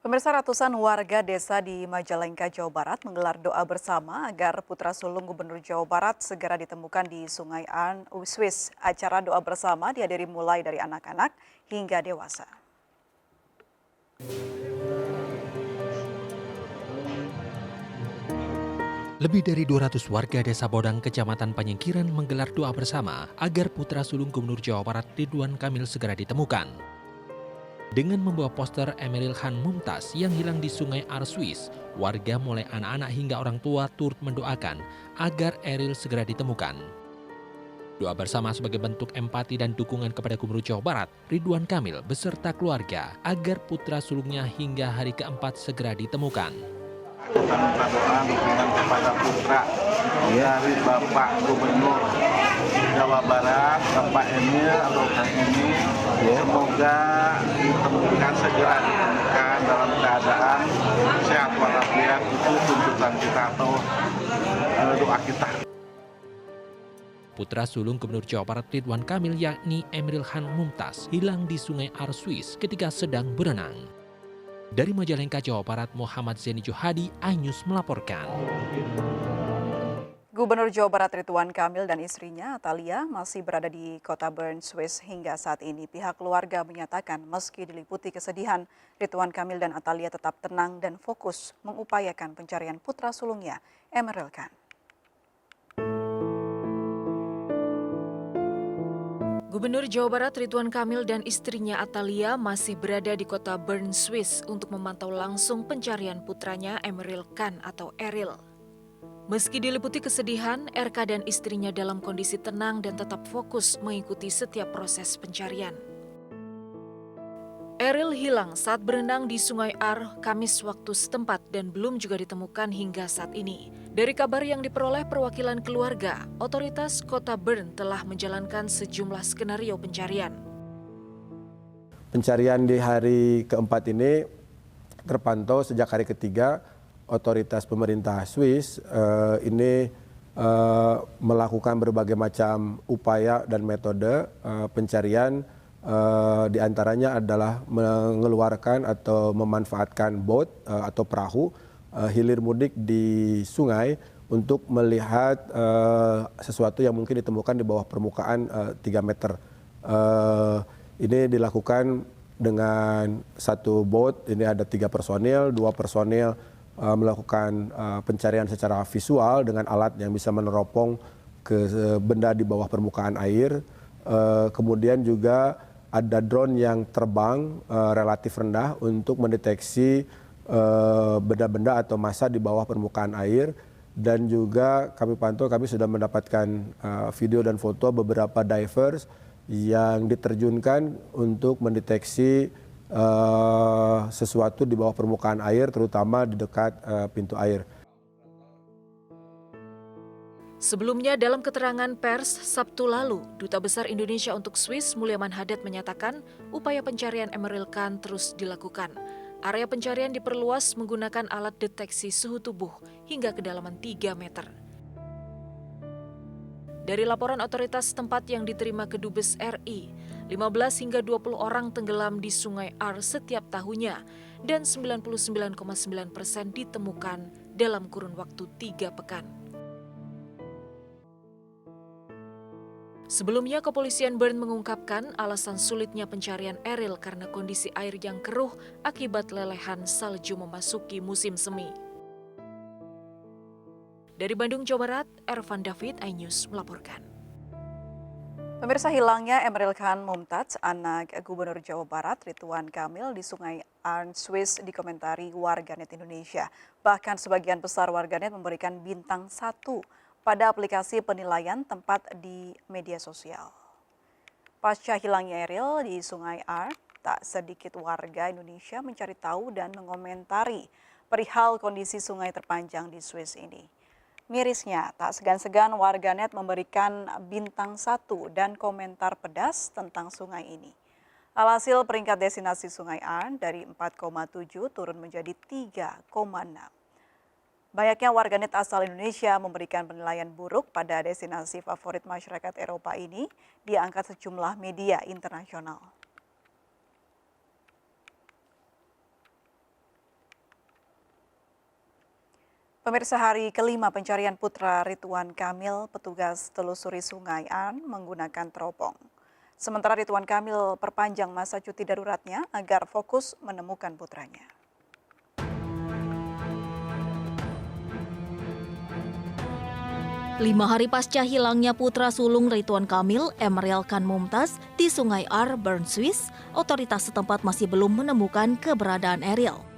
Pemirsa, ratusan warga desa di Majalengka, Jawa Barat menggelar doa bersama agar putra sulung Gubernur Jawa Barat segera ditemukan di Sungai Arn, Swiss. Acara doa bersama dihadiri mulai dari anak-anak hingga dewasa. Lebih dari 200 warga desa Bodang, Kecamatan Panyingkiran menggelar doa bersama agar putra sulung Gubernur Jawa Barat Ridwan Kamil segera ditemukan. Dengan membawa poster Emeril Khan Mumtaz yang hilang di Sungai Arswis, warga mulai anak-anak hingga orang tua turut mendoakan agar Eril segera ditemukan. Doa bersama sebagai bentuk empati dan dukungan kepada Gubernur Jawa Barat, Ridwan Kamil beserta keluarga agar putra sulungnya hingga hari keempat segera ditemukan. Kita minta doa dukungan kepada putra dari Bapak Gubernur Jawa Barat, Bapak Emil atau Kang Emil. Semoga ditemukan segera dalam keadaan sehat walafiat. Itu tuntutan kita atau doa kita. Putra sulung Gubernur Jawa Barat Ridwan Kamil yakni Emeril Khan Mumtaz hilang di Sungai Arswis ketika sedang berenang. Dari Majalengka, Jawa Barat, Muhammad Zeni Johadi, iNews melaporkan. Gubernur Jawa Barat Ridwan Kamil dan istrinya Atalia masih berada di kota Bern, Swiss hingga saat ini. Pihak keluarga menyatakan meski diliputi kesedihan, Ridwan Kamil dan Atalia tetap tenang dan fokus mengupayakan pencarian putra sulungnya, Emeril Khan. Gubernur Jawa Barat Ridwan Kamil dan istrinya Atalia masih berada di kota Bern, Swiss untuk memantau langsung pencarian putranya Emeril Khan atau Eril. Meski diliputi kesedihan, RK dan istrinya dalam kondisi tenang dan tetap fokus mengikuti setiap proses pencarian. Eril hilang saat berenang di Sungai Ar, Kamis waktu setempat dan belum juga ditemukan hingga saat ini. Dari kabar yang diperoleh perwakilan keluarga, otoritas kota Bern telah menjalankan sejumlah skenario pencarian. Pencarian di hari keempat ini terpantau sejak hari ketiga, otoritas pemerintah Swiss ini melakukan berbagai macam upaya dan metode pencarian. Di antaranya adalah mengeluarkan atau memanfaatkan boat atau perahu hilir mudik di sungai untuk melihat sesuatu yang mungkin ditemukan di bawah permukaan 3 meter. Ini dilakukan dengan satu boat, ini ada 3 personil, 2 personil melakukan pencarian secara visual dengan alat yang bisa meneropong ke benda di bawah permukaan air. Kemudian juga ada drone yang terbang relatif rendah untuk mendeteksi benda-benda atau massa di bawah permukaan air. Dan juga kami pantau, kami sudah mendapatkan video dan foto beberapa divers yang diterjunkan untuk mendeteksi sesuatu di bawah permukaan air, terutama di dekat pintu air. Sebelumnya dalam keterangan pers Sabtu lalu, Duta Besar Indonesia untuk Swiss Mulyaman Hadad menyatakan upaya pencarian Emeril Khan terus dilakukan. Area pencarian diperluas menggunakan alat deteksi suhu tubuh hingga kedalaman 3 meter. Dari laporan otoritas tempat yang diterima Kedubes RI, 15 hingga 20 orang tenggelam di Sungai Ar setiap tahunnya dan 99,9% ditemukan dalam kurun waktu 3 pekan. Sebelumnya, kepolisian Bern mengungkapkan alasan sulitnya pencarian Eril karena kondisi air yang keruh akibat lelehan salju memasuki musim semi. Dari Bandung, Jawa Barat, Ervan David, iNews melaporkan. Pemirsa, hilangnya Emeril Khan Mumtaz, anak Gubernur Jawa Barat Ridwan Kamil di Sungai Arn, Swiss dikomentari warganet Indonesia. Bahkan sebagian besar warganet memberikan bintang 1 pada aplikasi penilaian tempat di media sosial. Pasca hilangnya Eril di Sungai Arn, tak sedikit warga Indonesia mencari tahu dan mengomentari perihal kondisi sungai terpanjang di Swiss ini. Mirisnya, tak segan-segan warganet memberikan bintang 1 dan komentar pedas tentang sungai ini. Alhasil peringkat destinasi Sungai Arn dari 4,7 turun menjadi 3,6. Banyaknya warganet asal Indonesia memberikan penilaian buruk pada destinasi favorit masyarakat Eropa ini diangkat sejumlah media internasional. Pemirsa, hari kelima pencarian putra Ridwan Kamil, petugas telusuri Sungai An menggunakan teropong. Sementara Ridwan Kamil perpanjang masa cuti daruratnya agar fokus menemukan putranya. Lima hari pasca hilangnya putra sulung Ridwan Kamil, Emeril Khan Mumtaz, di Sungai Ar, Bern, Swiss, otoritas setempat masih belum menemukan keberadaan Eril.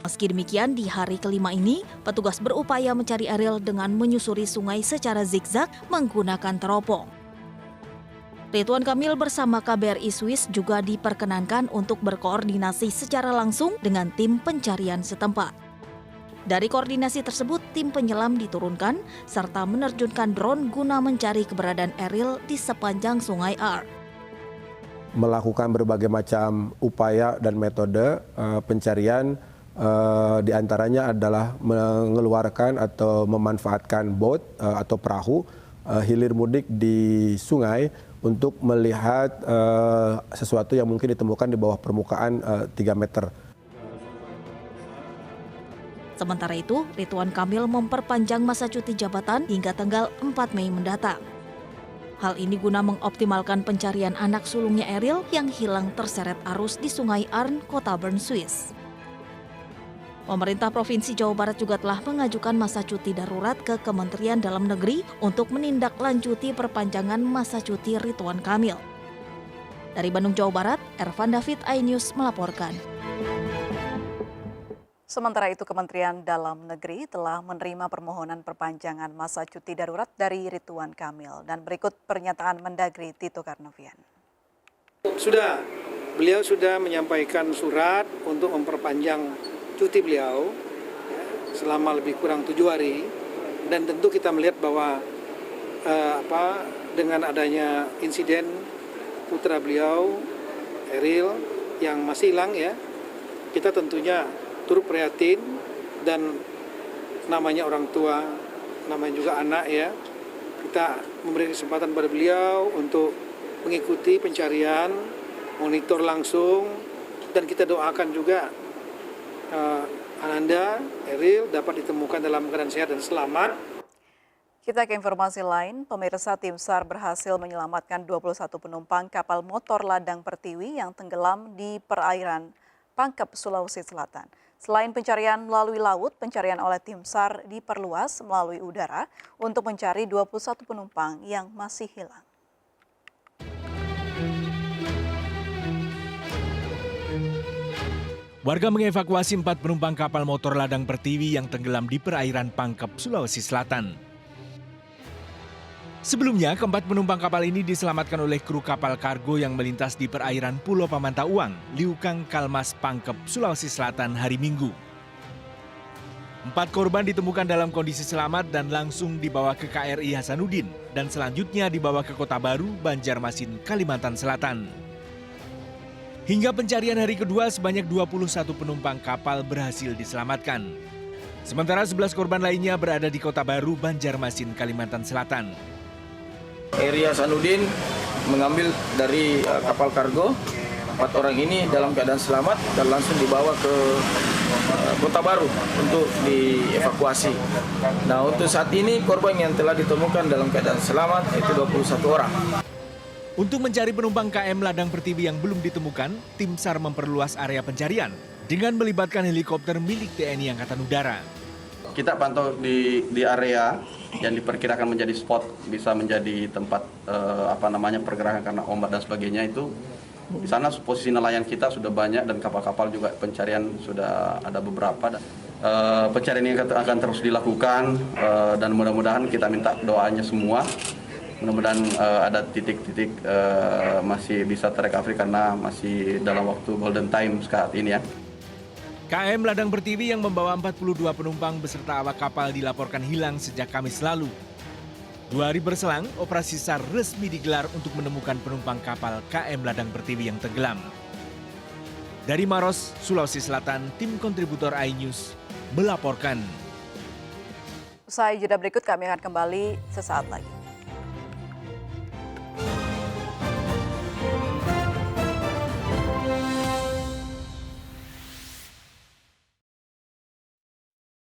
Meski demikian, di hari kelima ini, petugas berupaya mencari Eril dengan menyusuri sungai secara zigzag menggunakan teropong. Ridwan Kamil bersama KBRI Swiss juga diperkenankan untuk berkoordinasi secara langsung dengan tim pencarian setempat. Dari koordinasi tersebut, tim penyelam diturunkan serta menerjunkan drone guna mencari keberadaan Eril di sepanjang Sungai Ar. Melakukan berbagai macam upaya dan metode pencarian, di antaranya adalah mengeluarkan atau memanfaatkan boat atau perahu hilir mudik di sungai untuk melihat sesuatu yang mungkin ditemukan di bawah permukaan 3 meter. Sementara itu, Ridwan Kamil memperpanjang masa cuti jabatan hingga tanggal 4 Mei mendatang. Hal ini guna mengoptimalkan pencarian anak sulungnya Eril yang hilang terseret arus di Sungai Arn, Kota Bern, Swiss. Pemerintah Provinsi Jawa Barat juga telah mengajukan masa cuti darurat ke Kementerian Dalam Negeri untuk menindaklanjuti perpanjangan masa cuti Ridwan Kamil. Dari Bandung, Jawa Barat, Ervan David, iNews melaporkan. Sementara itu, Kementerian Dalam Negeri telah menerima permohonan perpanjangan masa cuti darurat dari Ridwan Kamil. Dan berikut pernyataan Mendagri Tito Karnavian. Beliau sudah menyampaikan surat untuk memperpanjang cuti beliau selama lebih kurang 7 hari. Dan tentu kita melihat bahwa dengan adanya insiden putra beliau, Eril, yang masih hilang ya, kita tentunya turut prihatin, dan namanya orang tua, namanya juga anak ya, kita memberi kesempatan pada beliau untuk mengikuti pencarian, monitor langsung, dan kita doakan juga Ananda, Eril dapat ditemukan dalam keadaan sehat dan selamat. Kita ke informasi lain, pemirsa, tim SAR berhasil menyelamatkan 21 penumpang kapal motor ladang Pertiwi yang tenggelam di perairan Pangkep, Sulawesi Selatan. Selain pencarian melalui laut, pencarian oleh tim SAR diperluas melalui udara untuk mencari 21 penumpang yang masih hilang. Warga mengevakuasi 4 penumpang kapal motor ladang Pertiwi yang tenggelam di perairan Pangkep, Sulawesi Selatan. Sebelumnya, keempat penumpang kapal ini diselamatkan oleh kru kapal kargo yang melintas di perairan Pulau Pamantauan, Liukang, Kalmas, Pangkep, Sulawesi Selatan hari Minggu. 4 korban ditemukan dalam kondisi selamat dan langsung dibawa ke KRI Hasanuddin dan selanjutnya dibawa ke Kota Baru, Banjarmasin, Kalimantan Selatan. Hingga pencarian hari kedua, sebanyak 21 penumpang kapal berhasil diselamatkan. Sementara 11 korban lainnya berada di Kota Baru, Banjarmasin, Kalimantan Selatan. KRI Hasanuddin mengambil dari kapal kargo 4 orang ini dalam keadaan selamat dan langsung dibawa ke Kota Baru untuk dievakuasi. Nah, untuk saat ini korban yang telah ditemukan dalam keadaan selamat itu 21 orang. Untuk mencari penumpang KM Ladang Pertiwi yang belum ditemukan, tim SAR memperluas area pencarian dengan melibatkan helikopter milik TNI Angkatan Udara. Kita pantau di area yang diperkirakan menjadi spot, bisa menjadi tempat pergerakan karena ombak dan sebagainya itu. Di sana posisi nelayan kita sudah banyak dan kapal-kapal juga pencarian sudah ada beberapa. Pencarian ini akan terus dilakukan dan mudah-mudahan kita minta doanya semua. Mudah-mudahan ada titik-titik masih bisa terrecovery karena masih dalam waktu golden time saat ini ya. KM Ladang Pertiwi yang membawa 42 penumpang beserta awak kapal dilaporkan hilang sejak Kamis lalu. 2 hari berselang, operasi SAR resmi digelar untuk menemukan penumpang kapal KM Ladang Pertiwi yang tenggelam. Dari Maros, Sulawesi Selatan, tim kontributor iNews melaporkan. Usai jeda berikut, kami akan kembali sesaat lagi.